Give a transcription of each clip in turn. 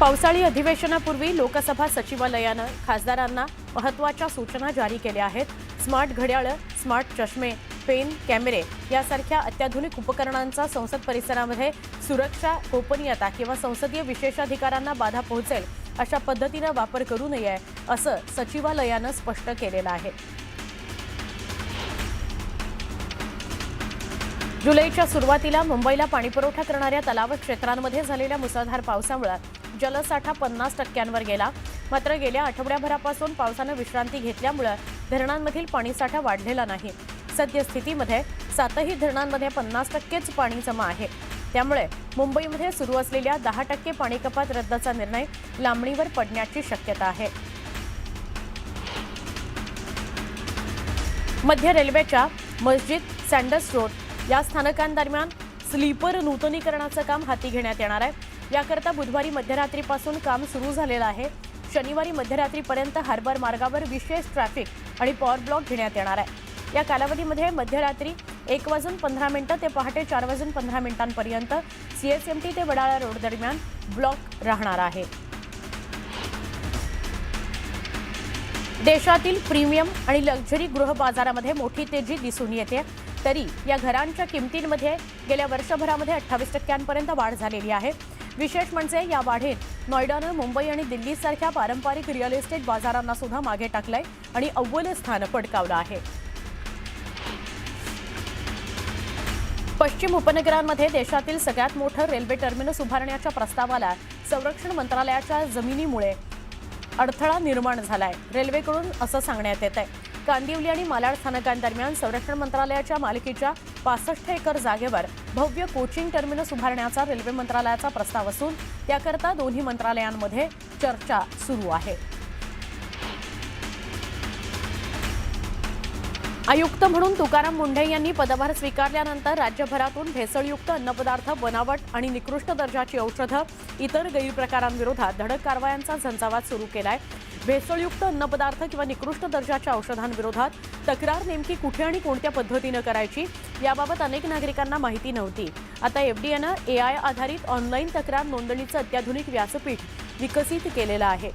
पावसाळी अधिवेशनापूर्वी लोकसभा सचिवालयानं खासदारांना महत्त्वाच्या सूचना जारी केल्या आहेत। स्मार्ट घड्याळं, स्मार्ट चष्मे, पेन, कॅमेरे यासारख्या अत्याधुनिक उपकरणांचा संसद परिसरामध्ये सुरक्षा, गोपनीयता किंवा संसदीय विशेषाधिकारांना बाधा पोहोचेल अशा पद्धतीने वापर करू नये असं सचिवालयानं स्पष्ट केलेलं आहे। जुलैच्या सुरुवातीला मुंबईला पाणीपुरवठा करणाऱ्या तलाव क्षेत्रांमध्ये झालेल्या मुसळधार पावसामुळे जलसाठा 50%वर गेला। मात्र गेल्या आठवड्याभरापासून पावसानं विश्रांती घेतल्यामुळे धरणांमधील पाणीसाठा वाढलेला नाही। सद्यस्थितीमध्ये 7ही धरणांमध्ये 50%च पाणी जमा आहे। त्यामुळे मुंबईमध्ये सुरू असलेल्या 10% पाणी कपात रद्दचा निर्णय लांबणीवर पडण्याची शक्यता आहे। मध्य रेल्वेच्या मस्जिद, सँडर्स रोड या स्थानकांदरम्यान स्लीपर नूतनीकरणाचं काम हाती घेण्यात येणार आहे। याकरता बुधवारी मध्यरात्रीपासून काम सुरू झालेलं आहे। शनिवारी मध्यरात्रीपर्यंत हार्बर मार्गावर विशेष ट्रॅफिक आणि पॉवर ब्लॉक घेण्यात येणार आहे। या कालावधीमध्ये मध्यरात्री 1:15 ते पहाटे 4:15 सीएसएमटी ते वडाळा रोड दरम्यान ब्लॉक राहणार आहे। देशातील प्रीमियम आणि लक्झरी गृह बाजारामध्ये मोठी तेजी दिसून येते। तरी या घरांच्या किमतींमध्ये गेल्या वर्षभरामध्ये 28%पर्यंत वाढ झालेली आहे। विशेष म्हणजे या वाढीत नोएडानं मुंबई आणि दिल्लीसारख्या पारंपरिक रिअल एस्टेट बाजारांना सुद्धा मागे टाकलंय आणि अव्वल स्थान पटकावलं आहे। पश्चिम उपनगरांमध्ये देशातील सगळ्यात मोठं रेल्वे टर्मिनस उभारण्याच्या प्रस्तावाला संरक्षण मंत्रालयाच्या जमिनीमुळे अडथळा निर्माण झालाय। रेल्वेकडून असं सांगण्यात येत आहे। कांदिवली आणि मालाड स्थानकांदरम्यान संरक्षण मंत्रालयाच्या मालकीच्या 65 एकर जागेवर भव्य कोचिंग टर्मिनस उभारण्याचा रेल्वे मंत्रालयाचा प्रस्ताव असून त्याकरता दोन्ही मंत्रालयांमध्ये चर्चा सुरू आहे। आयुक्त म्हणून तुकाराम मुंढे यांनी पदभार स्वीकारल्यानंतर राज्यभरातून भेसळयुक्त अन्नपदार्थ, बनावट आणि निकृष्ट दर्जाची औषधं, इतर गैरप्रकारांविरोधात धडक कारवायांचा झंझावात सुरू केलाय। भेसळयुक्त अन्नपदार्थ किंवा निकृष्ट दर्जाच्या औषधांविरोधात तक्रार नेमकी कुठे आणि कोणत्या पद्धतीने करायची याबाबत अनेक नागरिकांना माहिती नव्हती। आता एफडीएनं एआय आधारित ऑनलाईन तक्रार नोंदणीचं अत्याधुनिक व्यासपीठ विकसित केलेलं आहे।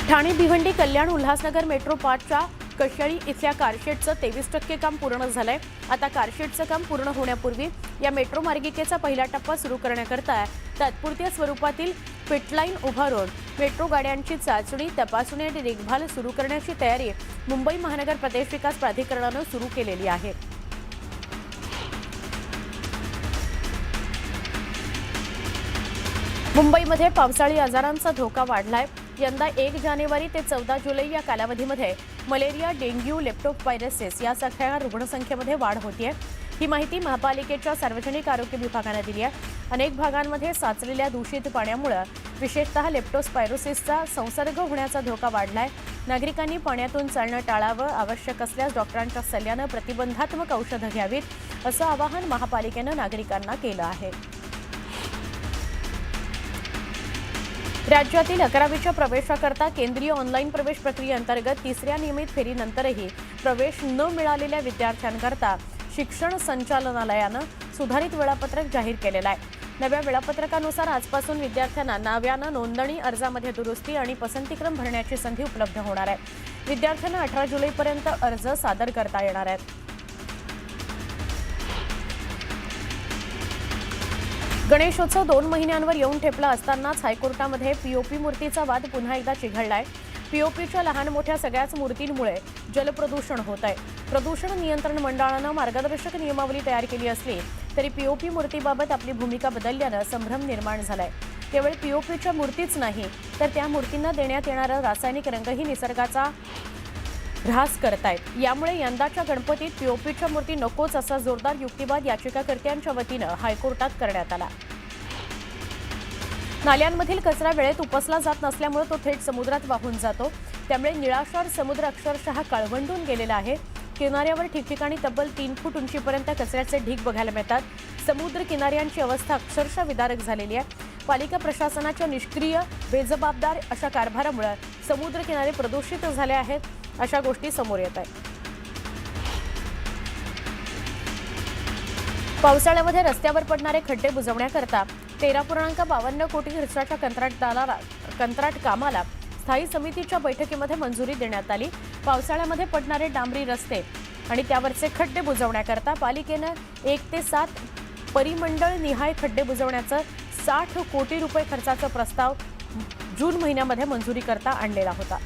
ठाणे, भिवंडी, कल्याण, उल्हासनगर मेट्रो 5च्या कशाळी इथल्या कारशेडचं 23% काम पूर्ण झालंय। आता कारशेडचं काम पूर्ण होण्यापूर्वी या मेट्रो मार्गिकेचा पहिला टप्पा सुरू करण्याकरता तात्पुरत्या स्वरूपातील पिटलाईन उभारून मेट्रो गाड्यांची चाचणी, तपासणी आणि देखभाल सुरू करण्याची तयारी मुंबई महानगर प्रदेश विकास प्राधिकरणानं सुरू केलेली आहे। मुंबईमध्ये पावसाळी आजारांचा धोका वाढलाय। यंदा 1 जानेवारी ते 14 जुलै या कालावधीमध्ये मलेरिया, डेंग्यू, लेप्टोस्पायरोसिस यासारख्या रुग्णसंख्येमध्ये वाढ होतीये। ही माहिती महापालिकेच्या सार्वजनिक आरोग्य विभागाने दिली आहे। अनेक भागांमध्ये साचलेल्या दूषित पाण्यामुळे विशेषतः लेप्टोस्पायरोसिसचा संसर्ग होण्याचा धोका वाढलाय। नागरिकांनी पाण्यातून चालणं टाळावं, आवश्यक असल्यास डॉक्टरांच्या सल्ल्यानं प्रतिबंधात्मक औषधं घ्यावीत असं आवाहन महापालिकेनं नागरिकांना केलं आहे। राज्यातील 11वीच्या प्रवेशाकरता केंद्रीय ऑनलाईन प्रवेश प्रक्रियेअंतर्गत 3ऱ्या नियमित फेरीनंतरही प्रवेश न मिळालेल्या विद्यार्थ्यांकरता शिक्षण संचालनालयानं सुधारित वेळापत्रक जाहीर केलेलं आहे। नव्या वेळापत्रकानुसार आजपासून विद्यार्थ्यांना नव्यानं नोंदणी, अर्जामध्ये दुरुस्ती आणि पसंतीक्रम भरण्याची संधी उपलब्ध होणार आहे। विद्यार्थ्यांना 18 जुलैपर्यंत अर्ज सादर करता येणार आहेत। गणेशोत्सव 2 महिन्यांवर येऊन ठेपला असतानाच हायकोर्टामध्ये पीओपी मूर्तीचा वाद पुन्हा एकदा चिघळलाय। पीओपीच्या लहान मोठ्या सगळ्याच मूर्तींमुळे जलप्रदूषण होत आहे। प्रदूषण नियंत्रण मंडळानं मार्गदर्शक नियमावली तयार केली असली तरी पीओपी मूर्तीबाबत आपली भूमिका बदलल्यानं संभ्रम निर्माण झालाय। केवळ पीओपीच्या मूर्तीच नाही तर त्या मूर्तींना देण्यात येणारा रासायनिक रंगही निसर्गाचा ऱ्हास करतायत। यामुळे यंदाच्या गणपतीत पीओपीच्या मूर्ती नकोच असा जोरदार युक्तिवाद याचिकाकर्त्यांच्या वतीनं हायकोर्टात करण्यात आला। नाल्यांमधील कचरा वेळेत उपसला जात नसल्यामुळे तो थेट समुद्रात वाहून जातो। त्यामुळे निळाशार समुद्र अक्षरशः काळवंडून गेलेला आहे। किनाऱ्यावर ठिकठिकाणी तब्बल 3 फूट उंचीपर्यंत कचऱ्याचे ढीग बघायला मिळतात। समुद्र किनाऱ्यांची अवस्था अक्षरशः विदारक झालेली आहे। पालिका प्रशासनाच्या निष्क्रिय, बेजबाबदार अशा कारभारामुळे समुद्र किनारे प्रदूषित झाले आहेत अशा गोष्टी समोर येत आहेत। पावसाळ्यामध्ये रस्त्यावर पडणारे खड्डे बुजवण्याकरता 13.52 कोटी खर्चाच्या कंत्राट कामाला स्थायी समितीच्या बैठकीमध्ये मंजुरी देण्यात आली। पावसाळ्यामध्ये पडणारे डांबरी रस्ते आणि त्यावरचे खड्डे बुजवण्याकरता पालिकेने 1 ते 7 परिमंडळ निहाय खड्डे बुजवण्याचं 60 कोटी रुपये खर्चाचा प्रस्ताव जून महिन्यामध्ये मंजुरीकरता आणलेला होता।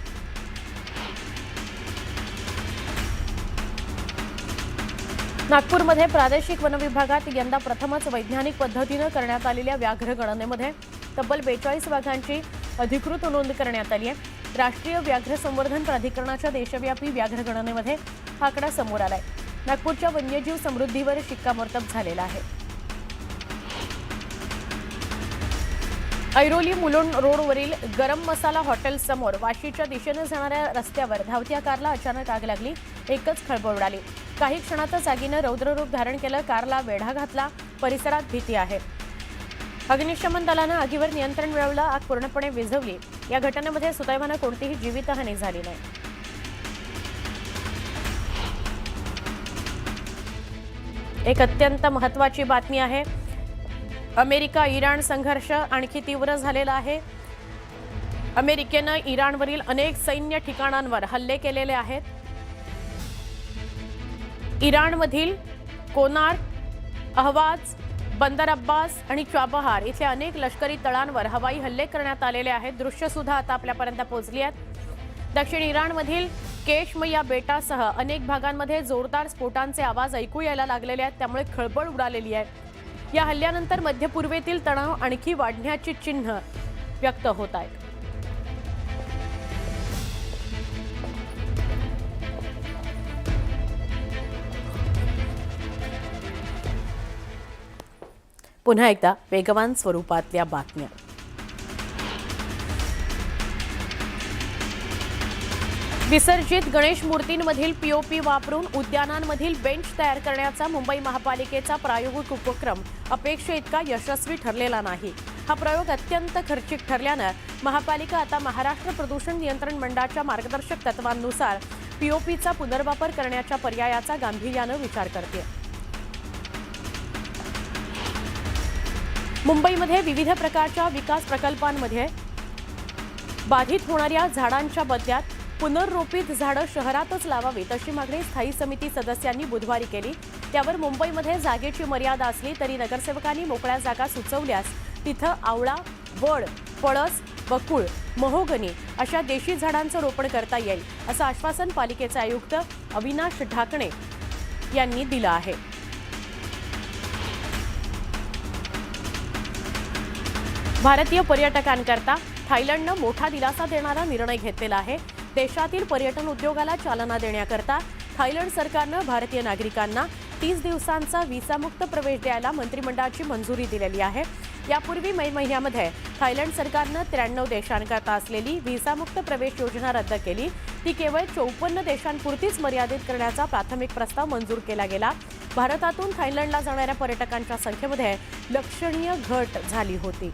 नागपूरमध्ये प्रादेशिक वन विभागात यंदा प्रथमच वैज्ञानिक पद्धतीने करण्यात आलेल्या व्याघ्र गणनेमध्ये तब्बल 42 वाघांची अधिकृत नोंद करण्यात आली आहे। राष्ट्रीय व्याघ्र संवर्धन प्राधिकरणाच्या देशव्यापी व्याघ्र गणनेमध्ये हा आकडा समोर आलाय। नागपूरच्या वन्यजीव समृद्धीवर शिक्कामोर्तब झालेला आहे। ऐरोली मुलुंड रोडवरील गरम मसाला हॉटेल समोर वाशीच्या दिशेने जाणाऱ्या रस्त्यावर धावत्या कारला अचानक आग लागली। एकच खळबळ उडाली। काही क्षणातच आगीने रौद्ररूप धारण केलं। कारला वेढा घातला। परिसरात भीती आहे। अग्निशमन दलाने आगीवर नियंत्रण मिळवलं। आग पूर्णपणे विझवली। या घटनेमध्ये सुदैवाने कोणतीही जीवितहानी झाली नाही। एक अत्यंत महत्त्वाची बातमी आहे। अमेरिका इराण संघर्ष आणखी तीव्र झालेला आहे। अमेरिकेने इराणवरील अनेक सैन्य ठिकाणांवर हल्ले केलेले आहेत। इराणमधील कोनार, अहवाज, बंदर अब्बास आणि चाबहार इथल्या अनेक लष्करी तळांवर हवाई हल्ले करण्यात आलेले आहेत। दृश्य सुद्धा आता आपल्यापर्यंत पोहोचली आहेत। दक्षिण इराणमधील केशमया बेटासह अनेक भागांमध्ये जोरदार स्फोटांचे आवाज ऐकू यायला लागलेले आहेत। त्यामुळे खळबळ उडालेली आहे। या हल्ल्यानंतर मध्य पूर्वेतील तणाव आणखी वाढण्याची चिन्ह व्यक्त होत आहेत। पुन्हा एकदा वेगवान स्वरूपातल्या बातम्या। विसर्जित गणेश मूर्तींमधील पीओपी वापरून उद्यानांमधील बेंच तयार करण्याचा मुंबई महापालिकेचा प्रायोगिक उपक्रम अपेक्षेइतका यशस्वी ठरलेला नाही। हा प्रयोग अत्यंत खर्चिक ठरल्याने महापालिका आता महाराष्ट्र प्रदूषण नियंत्रण मंडळाच्या मार्गदर्शक तत्वांनुसार पीओपीचा पुनर्वापर करण्याच्या पर्यायाचा गांभीर्याने विचार करते। मुंबईमध्ये विविध प्रकारच्या विकास प्रकल्पांमध्ये बाधित होणाऱ्या झाडांच्या बदल्यात पुनर्रोपित झाडं शहरातच लावावीत अशी मागणी स्थायी समिती सदस्यांनी बुधवारी केली। त्यावर मुंबईमध्ये जागेची मर्यादा असली तरी नगरसेवकांनी मोकळ्या जागा सुचवल्यास तिथं आवळा, वड, पळस, बकुळ, महोगनी अशा देशी झाडांचं रोपण करता येईल असं आश्वासन पालिकेचे आयुक्त अविनाश ढाकणे यांनी दिलं आहे। भारतीय पर्यटकांकरता थायलंडनं मोठा दिलासा देणारा निर्णय घेतलेला आहे। देशातील पर्यटन उद्योगाला चालना देण्याकरता थायलंड सरकारनं भारतीय नागरिकांना 30 दिवसांचा व्हिसामुक्त प्रवेश द्यायला मंत्रिमंडळाची मंजुरी दिलेली आहे। यापूर्वी मे महिन्यामध्ये थायलंड सरकारनं 93 देशांकरता असलेली व्हिसामुक्त प्रवेश योजना रद्द केली। ती केवळ 54 देशांपुरतीच मर्यादित करण्याचा प्राथमिक प्रस्ताव मंजूर केला गेला। भारतातून थायलंडला जाणाऱ्या पर्यटकांच्या संख्येमध्ये लक्षणीय घट झाली होती।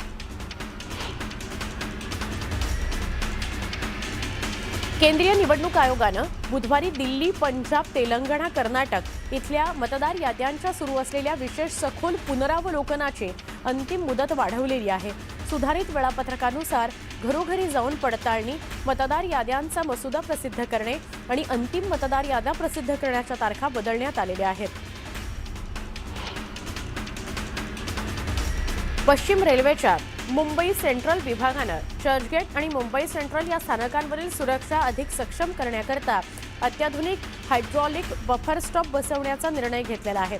केंद्रीय निवडणूक आयोगानं बुधवारी दिल्ली, पंजाब, तेलंगणा, कर्नाटक इथल्या मतदार याद्यांच्या सुरू असलेल्या विशेष सखोल पुनरावलोकनाची अंतिम मुदत वाढवलेली आहे। सुधारित वेळापत्रकानुसार घरोघरी जाऊन पडताळणी, मतदार याद्यांचा मसुदा प्रसिद्ध करणे आणि अंतिम मतदार याद्या प्रसिद्ध करण्याच्या तारखा बदलण्यात आलेल्या आहेत। पश्चिम रेल्वेच्या मुंबई सेंट्रल विभागानं चर्चगेट आणि मुंबई सेंट्रल या स्थानकांवरील सुरक्षा अधिक सक्षम करण्याकरता अत्याधुनिक हायड्रॉलिक बफर स्टॉप बसवण्याचा निर्णय घेतलेला आहे।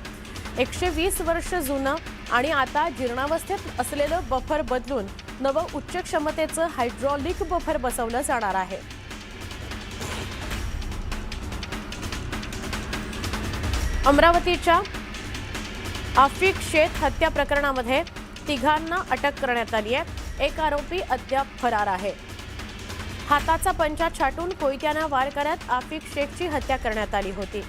120 वर्ष जुनं आणि आता जीर्णावस्थेत असलेलं बफर बदलून नवं उच्च क्षमतेचं हायड्रॉलिक बफर बसवलं जाणार आहे। अमरावतीच्या आफिक शेख हत्या प्रकरणामध्ये तिघांना अटक करण्यात आली आहे। एक आरोपी अद्याप फरार आहे। हाताचा पंजा छाटून कोयत्याने वार करत आफिक शेखची हत्या करण्यात आली होती।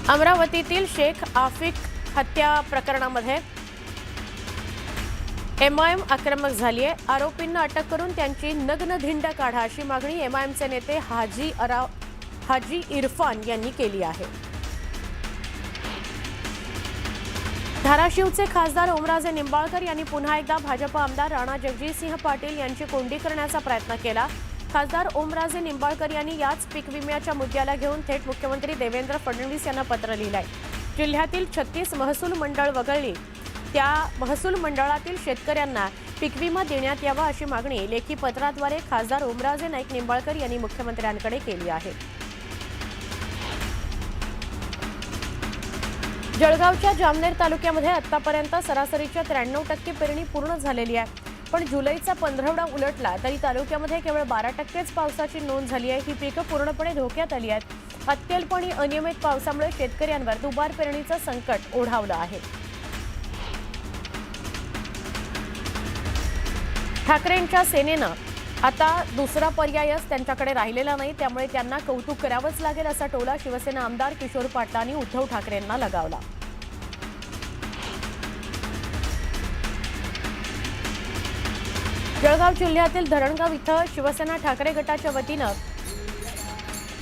अमरावतीतील शेख आफिक हत्या प्रकरणामध्ये एमआयएम आक्रमक झाली आहे। आरोपींना अटक करून त्यांची नग्न धिंड काढा अशी मागणी एमआयएमचे नेते हाजी इरफान यांनी केली आहे। धाराशिवचे खासदार ओमराजे निंबाळकर यांनी पुन्हा एकदा भाजप आमदार राणा जगजितसिंह पाटील यांची कोंडी करण्याचा प्रयत्न केला। खासदार ओमराजे निंबाळकर यांनी याच पीक विम्याच्या मुद्द्याला घेऊन थेट मुख्यमंत्री देवेंद्र फडणवीस यांना पत्र लिहिलंय। जिल्ह्यातील 36 महसूल मंडळ वगळली त्या महसूल मंडळातील शेतकऱ्यांना पीक विमा देण्यात यावा अशी मागणी लेखी पत्राद्वारे खासदार ओमराजे नाईक निंबाळकर यांनी मुख्यमंत्र्यांकडे केली आहे। जळगावच्या जामनेर तालुक्यामध्ये आतापर्यंत सरासरीच्या 93% पेरणी पूर्ण झालेली आहे, पण जुलैचा 15 उलटला तरी तालुक्यामध्ये केवळ 12%च पावसाची नोंद झाली आहे। ही पिकं पूर्णपणे धोक्यात आली आहेत। अत्यल्प आणि अनियमित पावसामुळे शेतकऱ्यांवर दुबार पेरणीचं संकट ओढावलं आहे। ठाकरेंच्या सेनेनं आता दुसरा पर्यायच त्यांच्याकडे राहिलेला नाही, त्यामुळे त्यांना कौतुक करावंच लागेल असा टोला शिवसेना आमदार किशोर पाटलांनी उद्धव ठाकरेंना लगावला। जळगाव जिल्ह्यातील धरणगाव इथं शिवसेना ठाकरे गटाच्या वतीनं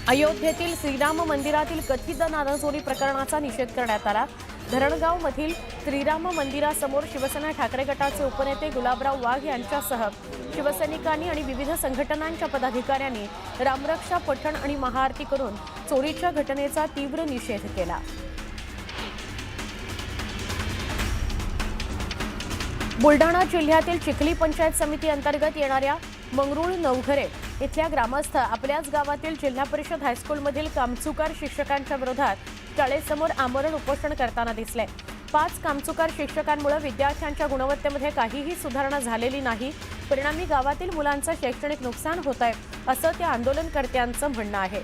अयोध्येतील श्रीराम मंदिरातील कथित नारळचोरी प्रकरणाचा निषेध करण्यात आला। धरणगावमधील श्रीराम मंदिरासमोर शिवसेना ठाकरे गटाचे उपनेते गुलाबराव वाघ यांच्यासह शिवसैनिकांनी आणि विविध संघटनांच्या पदाधिकाऱ्यांनी रामरक्षा पठण आणि महाआरती करून चोरीच्या घटनेचा तीव्र निषेध केला। बुलढाणा जिल्ह्यातील चिखली पंचायत समिती अंतर्गत येणाऱ्या मंगरुळ नवघरे इथल्या ग्रामस्थ आपल्याच गावातील जिल्हा परिषद हायस्कूलमधील कामचुकार शिक्षकांच्या विरोधात शाळेसमोर आमरण उपोषण करताना दिसले। 5 कामचुकार शिक्षकांमुळे विद्यार्थ्यांच्या गुणवत्तेमध्ये काहीही सुधारणा झालेली नाही, परिणामी गावातील मुलांचं शैक्षणिक नुकसान होत आहे असं त्या आंदोलनकर्त्यांचं म्हणणं आहे।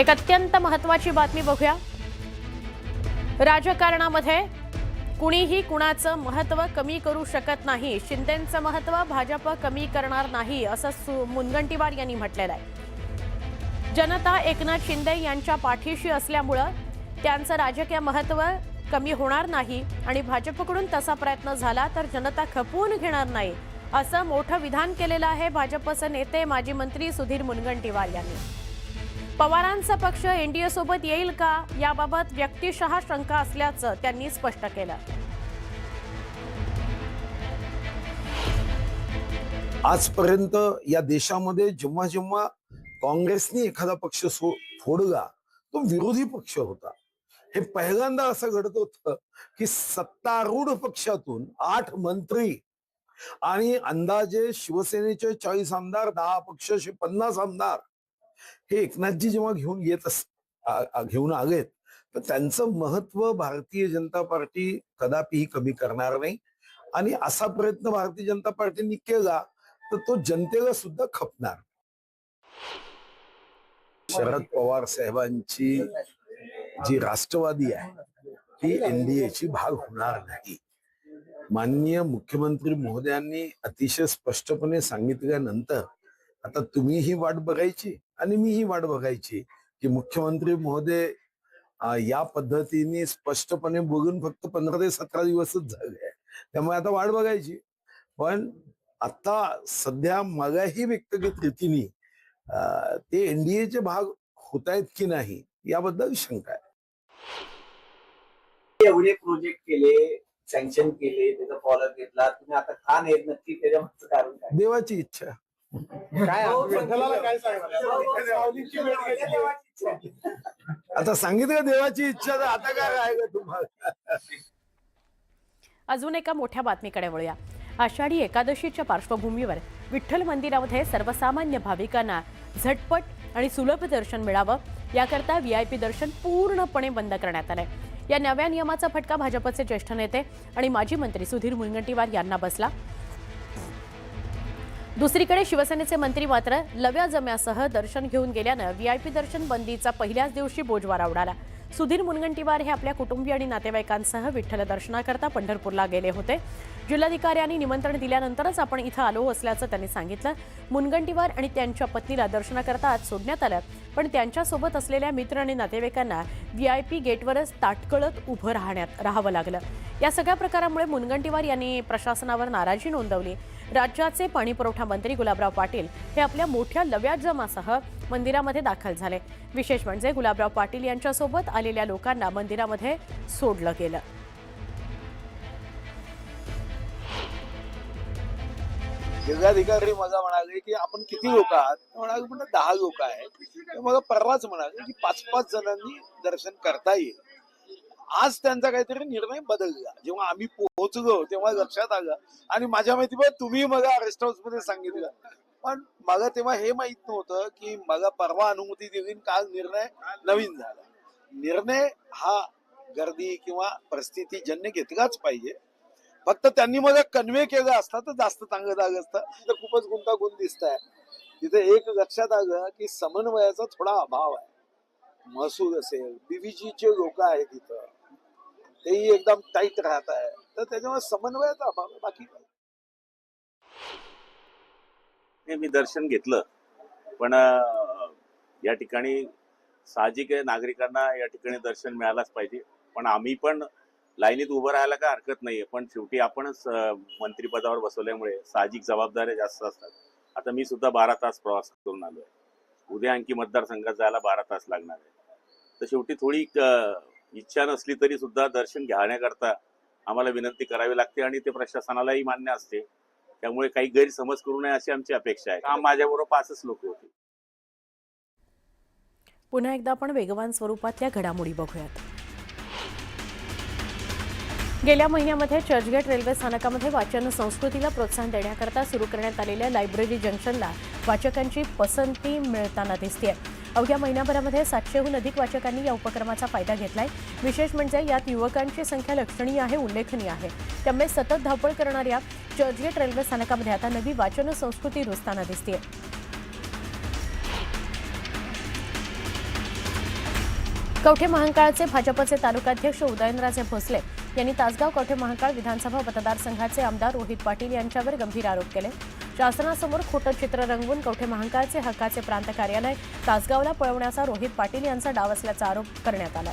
एक अत्यंत महत्त्वाची बातमी बघूया। राजकारणामध्ये कुणीही कुणाचं महत्त्व कमी करू शकत नाही, शिंदेंचं महत्त्व भाजप कमी करणार नाही असं मुनगंटीवार यांनी म्हटलेलं आहे। जनता एकनाथ शिंदे यांच्या पाठीशी असल्यामुळं त्यांचं राजकीय महत्त्व कमी होणार नाही आणि भाजपकडून तसा प्रयत्न झाला तर जनता खपवून घेणार नाही असं मोठं विधान केलेलं आहे भाजपचे नेते माजी मंत्री सुधीर मुनगंटीवार यांनी। पवारांचा पक्ष एनडीए सोबत येईल का याबाबत व्यक्तिशः शंका असल्याचं त्यांनी स्पष्ट केलं। आजपर्यंत या देशामध्ये जेव्हा जेव्हा काँग्रेसने एखादा पक्ष फोडला तो विरोधी पक्ष होता। हे पहिल्यांदा असं घडत होतं की सत्तारूढ पक्षातून 8 मंत्री आणि अंदाजे शिवसेनेचे 40 आमदार, 10 अपक्ष, 50 आमदार हे एकनाथजी जेव्हा घेऊन आलेत तर त्यांचं महत्व भारतीय जनता पार्टी कदापिही कमी करणार नाही आणि असा प्रयत्न भारतीय जनता पार्टीने केला तर तो जनतेला सुद्धा खपणार। शरद पवार साहेबांची जी राष्ट्रवादी आहे ती एनडीएची भाग होणार नाही। माननीय मुख्यमंत्री महोदयांनी अतिशय स्पष्टपणे सांगितल्यानंतर आता तुम्ही ही वाट बघायची आणि मी ही वाट बघायची की मुख्यमंत्री महोदय या पद्धतीने स्पष्टपणे बोलून फक्त 15 ते 17 दिवसच झाले, त्यामुळे आता वाट बघायची। पण आता सध्या मलाही व्यक्तिगत रीतीने ते एनडीएचे भाग होत आहेत की नाही याबद्दल शंका आहे। एवढे प्रोजेक्ट केले, सँक्शन केले, त्याचा फॉलोअप घेतला, तुम्ही आता का नाही नक्की त्याच्यामागचं कारण काय? देवाची इच्छा। काय आता सांगितलं देवाची इच्छा, तर आता काय राहिलं तुम्हाला? अजून एका मोठ्या बातमीकडे वळूया। आषाढी एकादशीच्या पार्श्वभूमीवर विठ्ठल मंदिरामध्ये सर्वसामान्य भाविकांना झटपट आणि सुलभ दर्शन मिळावं याकरता व्हीआयपी दर्शन पूर्णपणे बंद करण्यात आलंय। या नव्या नियमाचा फटका भाजपचे ज्येष्ठ नेते आणि माजी मंत्री सुधीर मुनगंटीवार यांना बसला। दुसरीकडे शिवसेनेचे मंत्री मात्र लव्या जम्यासह दर्शन घेऊन गेल्यानं व्हीआयपी दर्शन बंदीचा पहिल्याच दिवशी बोजवारा उडाला। सुधीर मुनगंटीवार हे आपल्या कुटुंबीय आणि नातेवाईकांसह विठ्ठल दर्शनाकरता पंढरपूरला गेले होते। जिल्हाधिकाऱ्यांनी निमंत्रण दिल्यानंतरच आपण इथं आलो असल्याचं त्यांनी सांगितलं। मुनगंटीवार आणि त्यांच्या पत्नीला दर्शनाकरता आज सोडण्यात आलं, पण त्यांच्यासोबत असलेल्या मित्र आणि नातेवाईकांना व्हीआयपी गेटवरच ताटकळत उभं राहावं लागलं। या सगळ्या प्रकारामुळे मुनगंटीवार यांनी प्रशासनावर नाराजी नोंदवली। राज्याचे पाणीपुरवठा मंत्री गुलाबराव पाटील हे आपल्या मोठ्या लव्या जमासह मंदिरामध्ये दाखल झाले. विशेष म्हणजे गुलाबराव पाटील यांच्यासोबत आलेल्या लोकांना मंदिरामध्ये सोडलं गेलं. जिल्हाधिकारी मला म्हणाले की आपण किती लोक आहात, म्हणाले म्हणजे 10 लोक आहेत. ते मला परवाच म्हणाले की 5-5 जणांनी दर्शन करता येईल. आज त्यांचा काहीतरी निर्णय बदलला. जेव्हा आम्ही पोहोचलो तेव्हा लक्षात आलं आणि माझ्या माहितीवर तुम्ही मला रेस्ट हाऊस मध्ये सांगितलं, पण मला तेव्हा हे माहित नव्हतं की मला परवा अनुमती दिली, काल निर्णय नवीन झाला. निर्णय हा गर्दी किंवा परिस्थितीजन्य घेतलाच पाहिजे. फक्त त्यांनी मला कन्वे केलं असतं तर जास्त चांगलं झालं असतं. तर खूपच गुंतागुंत दिसत आहे. तिथे एक लक्षात आलं की समन्वयाचा थोडा अभाव आहे. महसूल असेल, बीव्हीजीचे लोक आहेत तिथं, तेही एकदम टाईट राहत आहे. तर त्याच्यामुळे समन्वयाचा अभाव आहे, बाकी काय. मी दर्शन घेतलं, पण या ठिकाणी साहजिक आहे, नागरिकांना या ठिकाणी दर्शन मिळालंच पाहिजे. पण आम्ही पण लाईनीत उभं राहायला काय हरकत नाहीये, पण शेवटी आपणच मंत्रिपदावर बसवल्यामुळे साहजिक जबाबदाऱ्या जास्त असतात. आता मी सुद्धा 12 तास प्रवास करून आलोय. उद्या आणखी मतदारसंघात जायला 12 तास लागणार आहे. तर शेवटी थोडी इच्छा नसली तरी सुद्धा दर्शन घेण्याकरता आम्हाला विनंती करावी लागते आणि ते प्रशासनालाही मान्य असते. त्यामुळे काही गैरसमज करू नये अशी आमची अपेक्षा आहे. काम माझ्याबरोबर 5च लोक होते. पुन्हा एकदा आपण वेगवान स्वरूपातल्या घडामोडी बघूयात. गेल्या महिन्यामध्ये चर्चगेट रेल्वे स्थानकामध्ये वाचन संस्कृतीला प्रोत्साहन देण्याकरता सुरू करण्यात आलेल्या लायब्ररी जंक्शनला वाचकांची पसंती मिळताना दिसते. अवघ्या महिन्याभरामध्ये 700हून अधिक वाचकांनी या उपक्रमाचा फायदा घेतलाय. विशेष म्हणजे यात युवकांची संख्या लक्षणीय आहे, उल्लेखनीय आहे. त्यामुळे सतत धावपळ करणाऱ्या चर्चगेट रेल्वे स्थानकामध्ये आता नवी वाचन संस्कृती रुजताना दिसते. कवठे महांकाळचे भाजपचे तालुकाध्यक्ष उदयनराजे भोसले यांनी तासगाव कवठे महांकाळ विधानसभा मतदारसंघाचे आमदार रोहित पाटील यांच्यावर गंभीर आरोप केले. शासनासमोर खोटं चित्र रंगवून कवठे महांकाळचे हक्काचे प्रांत कार्यालय तासगावला पळवण्याचा रोहित पाटील यांचा डाव असल्याचा आरोप करण्यात आला.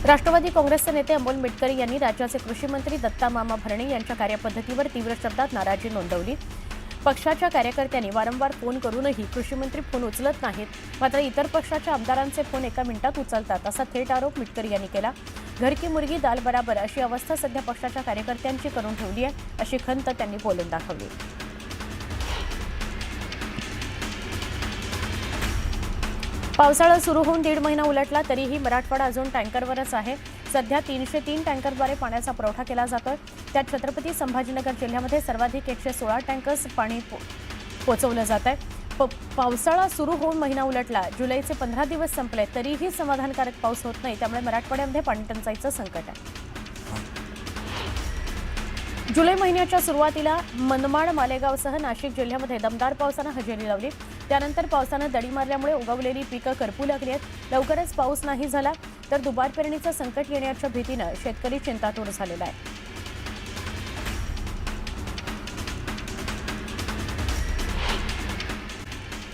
राष्ट्रवादी काँग्रेसचे नेते अमोल मिटकरी यांनी राज्याचे कृषी मंत्री दत्ता मामा भरणे यांच्या कार्यपद्धतीवर तीव्र शब्दात नाराजी नोंदवली. पक्षाच्या कार्यकर्त्यांनी वारंवार फोन करूनही कृषीमंत्री फोन उचलत नाहीत, मात्र इतर पक्षाच्या आमदारांचे फोन एका मिनिटात उचलतात, असा थेट आरोप मिटकरी यांनी केला. घर की मुर्गी दाल बराबर अशी अवस्था सध्या पक्षाच्या कार्यकर्त्यांची करून ठेवली आहे, अशी खंत त्यांनी बोलून दाखवली. पावसाळा सुरू होऊन 1.5 महिना उलटला तरीही मराठवाडा अजून टँकरवरच आहे. सध्या 303 टँकरद्वारे पाण्याचा पुरवठा केला जातोय. त्यात छत्रपती संभाजीनगर जिल्ह्यामध्ये सर्वाधिक 116 टँकर्स पाणी पोहोचवलं जात आहे. पावसाळा सुरू होऊन महिना उलटला, जुलैचे 15 दिवस संपले तरीही समाधानकारक पाऊस होत नाही. त्यामुळे मराठवाड्यामध्ये पाणीटंचाईचं संकट आहे. जुलै महिन्याच्या सुरुवातीला मनमाड, मालेगावसह नाशिक जिल्ह्यामध्ये दमदार पावसानं हजेरी लावली. त्यानंतर पावसानं दडी मारल्यामुळे उगवलेली पिकं करपू लागली आहेत. लवकरच पाऊस नाही झाला तर दुबार पेरणीचं संकट येण्याच्या भीतीनं शेतकरी चिंतातूर झालेला आहे.